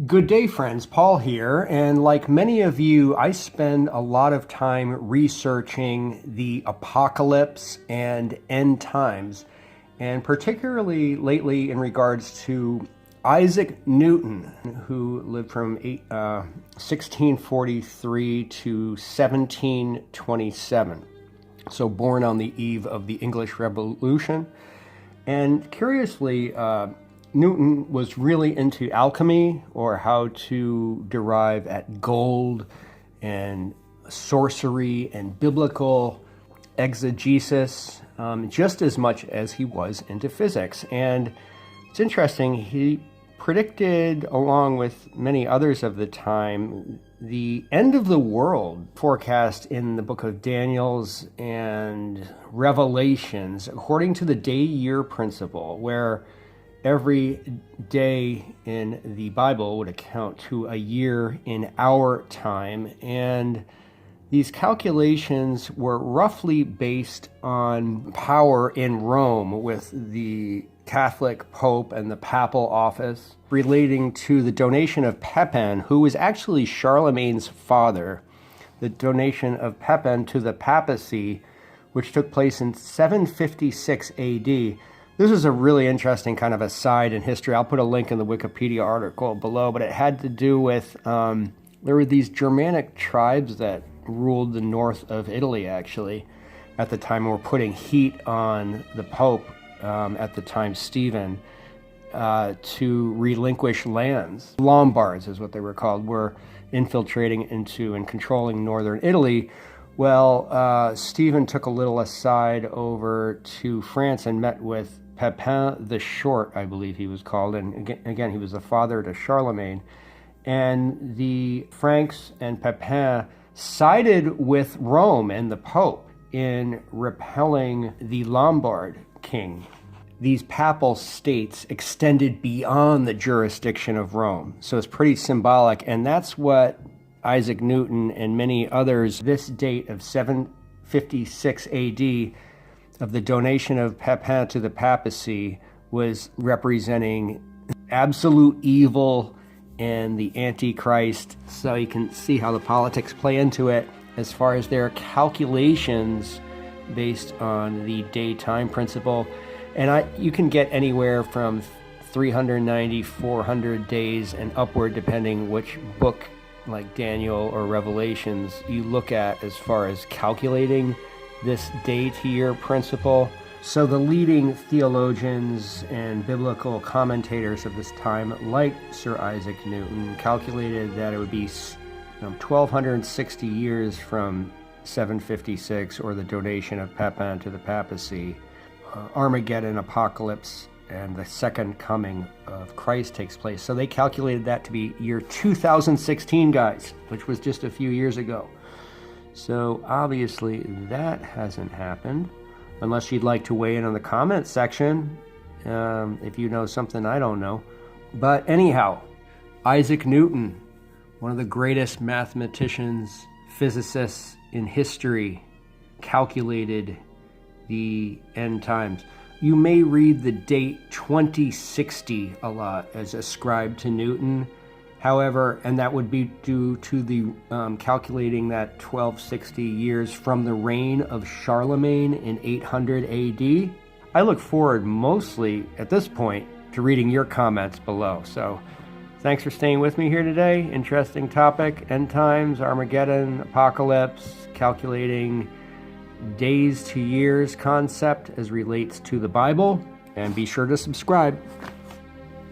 Good day, friends. Paul here, and like many of you, I spend a lot of time researching the apocalypse and end times, and particularly lately in regards to Isaac Newton, who lived from 1643 to 1727, so born on the eve of the English Revolution. And curiously, Newton was really into alchemy, or how to derive at gold and sorcery and biblical exegesis, just as much as he was into physics. And it's interesting, he predicted, along with many others of the time, the end of the world forecast in the book of Daniels and Revelations, according to the day-year principle, where every day in the Bible would account to a year in our time. And these calculations were roughly based on power in Rome with the Catholic Pope and the Papal Office, relating to the donation of Pepin, who was actually Charlemagne's father, the donation of Pepin to the papacy, which took place in 756 AD. This is a really interesting kind of aside in history. I'll put a link in the Wikipedia article below, but it had to do with, there were these Germanic tribes that ruled the north of Italy, actually, at the time, and were putting heat on the Pope, at the time, Stephen, to relinquish lands. Lombards is what they were called, were infiltrating into and controlling northern Italy. Well, Stephen took a little aside over to France and met with Pepin the Short, I believe he was called, and again he was the father to Charlemagne. And the Franks and Pepin sided with Rome and the Pope in repelling the Lombard king. These papal states extended beyond the jurisdiction of Rome, so it's pretty symbolic, and that's what Isaac Newton and many others, this date of 756 AD, of the donation of Pepin to the papacy, was representing absolute evil and the Antichrist. So you can see how the politics play into it as far as their calculations based on the day-time principle. And you can get anywhere from 390, 400 days and upward, depending which book like Daniel or Revelations you look at as far as calculating this day-to-year principle. So the leading theologians and biblical commentators of this time, like Sir Isaac Newton, calculated that it would be 1,260 years from 756, or the donation of Pepin to the papacy, Armageddon, apocalypse, and the second coming of Christ takes place. So they calculated that to be year 2016, guys, which was just a few years ago. So obviously that hasn't happened, unless you'd like to weigh in on the comment section, if you know something I don't know. But anyhow, Isaac Newton, one of the greatest mathematicians, physicists in history, calculated the end times. You may read the date 2060 a lot as ascribed to Newton. However, and that would be due to the calculating that 1260 years from the reign of Charlemagne in 800 AD. I look forward mostly at this point to reading your comments below. So thanks for staying with me here today. Interesting topic, end times, Armageddon, apocalypse, calculating days to years concept as relates to the Bible. And be sure to subscribe.